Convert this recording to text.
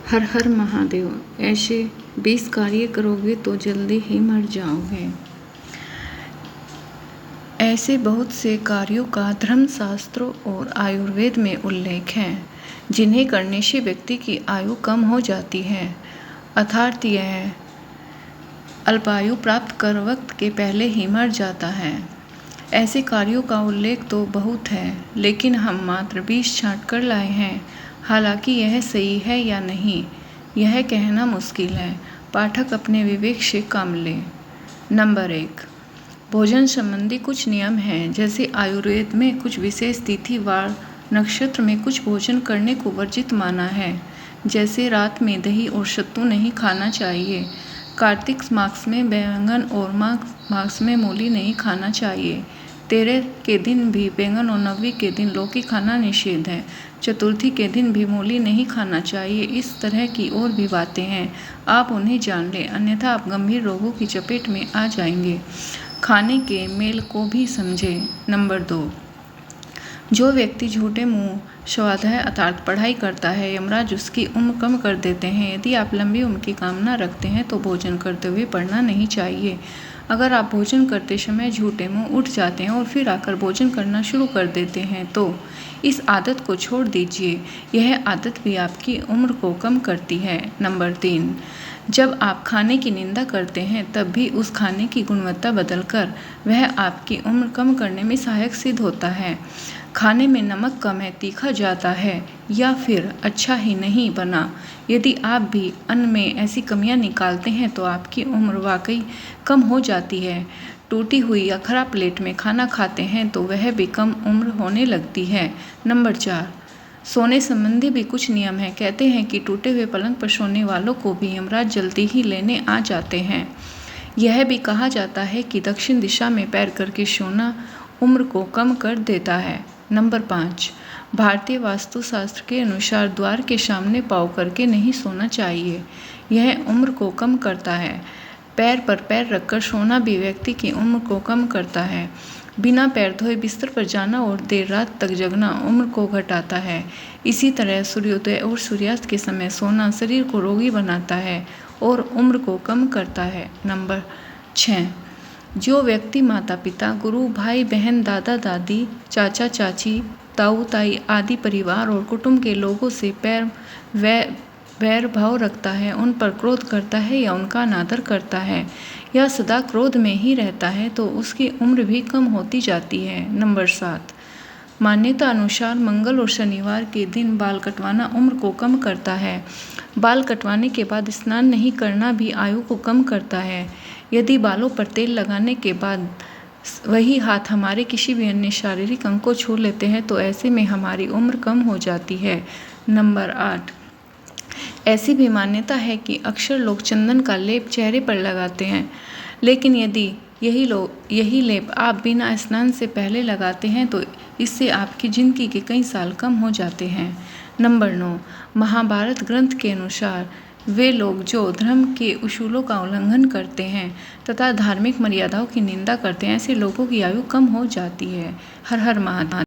हर हर महादेव। ऐसे 20 कार्य करोगे तो जल्दी ही मर जाओगे। ऐसे बहुत से कार्यों का धर्मशास्त्रों और आयुर्वेद में उल्लेख है जिन्हें करने से व्यक्ति की आयु कम हो जाती है, अर्थात यह अल्पायु प्राप्त कर वक्त के पहले ही मर जाता है। ऐसे कार्यों का उल्लेख तो बहुत है, लेकिन हम मात्र 20 छांट कर लाए हैं। हालांकि यह सही है या नहीं, यह कहना मुश्किल है। पाठक अपने विवेक से काम लें। नंबर 1, भोजन संबंधी कुछ नियम हैं। जैसे आयुर्वेद में कुछ विशेष तिथि, वार, नक्षत्र में कुछ भोजन करने को वर्जित माना है। जैसे रात में दही और सत्तू नहीं खाना चाहिए, कार्तिक मास में बैंगन और माघ मास में मूली नहीं खाना चाहिए, 13 के दिन भी बैंगन और 9वीं के दिन लौकी खाना निषेध है, चतुर्थी के दिन भी मूली नहीं खाना चाहिए। इस तरह की और भी बातें हैं, आप उन्हें जान लें, अन्यथा आप गंभीर रोगों की चपेट में आ जाएंगे। खाने के मेल को भी समझें। नंबर 2, जो व्यक्ति झूठे मुंह स्वाध्याय अर्थात पढ़ाई करता है, यमराज उसकी उम्र कम कर देते हैं। यदि आप लंबी उम्र की कामना रखते हैं तो भोजन करते हुए पढ़ना नहीं चाहिए। अगर आप भोजन करते समय झूठे मुंह उठ जाते हैं और फिर आकर भोजन करना शुरू कर देते हैं तो इस आदत को छोड़ दीजिए। यह आदत भी आपकी उम्र को कम करती है। नंबर 3, जब आप खाने की निंदा करते हैं तब भी उस खाने की गुणवत्ता बदलकर वह आपकी उम्र कम करने में सहायक सिद्ध होता है। खाने में नमक कम है, तीखा ज़्यादा है या फिर अच्छा ही नहीं बना, यदि आप भी अन्न में ऐसी कमियां निकालते हैं तो आपकी उम्र वाकई कम हो जाती है। टूटी हुई या खराब प्लेट में खाना खाते हैं तो वह भी कम उम्र होने लगती है। नंबर 4, सोने संबंधी भी कुछ नियम हैं। कहते हैं कि टूटे हुए पलंग पर सोने वालों को भी यमराज जल्दी ही लेने आ जाते हैं। यह भी कहा जाता है कि दक्षिण दिशा में पैर करके सोना उम्र को कम कर देता है। नंबर 5, भारतीय वास्तुशास्त्र के अनुसार द्वार के सामने पाँव करके नहीं सोना चाहिए, यह उम्र को कम करता है। पैर पर पैर रखकर सोना भी व्यक्ति की उम्र को कम करता है। बिना पैर धोए बिस्तर पर जाना और देर रात तक जगना उम्र को घटाता है। इसी तरह सूर्योदय और सूर्यास्त के समय सोना शरीर को रोगी बनाता है और उम्र को कम करता है। नंबर 6, जो व्यक्ति माता पिता, गुरु, भाई बहन, दादा दादी, चाचा चाची, ताऊ ताई आदि परिवार और कुटुंब के लोगों से वैर भाव रखता है, उन पर क्रोध करता है या उनका अनादर करता है या सदा क्रोध में ही रहता है तो उसकी उम्र भी कम होती जाती है। नंबर 7, मान्यता अनुसार मंगल और शनिवार के दिन बाल कटवाना उम्र को कम करता है। बाल कटवाने के बाद स्नान नहीं करना भी आयु को कम करता है। यदि बालों पर तेल लगाने के बाद वही हाथ हमारे किसी भी अन्य शारीरिक अंग को छू लेते हैं तो ऐसे में हमारी उम्र कम हो जाती है। नंबर 8, ऐसी भी मान्यता है कि अक्सर लोग चंदन का लेप चेहरे पर लगाते हैं, लेकिन यदि यही लेप आप बिना स्नान से पहले लगाते हैं तो इससे आपकी जिंदगी के कई साल कम हो जाते हैं। नंबर 9, महाभारत ग्रंथ के अनुसार वे लोग जो धर्म के उसूलों का उल्लंघन करते हैं तथा धार्मिक मर्यादाओं की निंदा करते हैं, ऐसे लोगों की आयु कम हो जाती है। हर हर महादेव।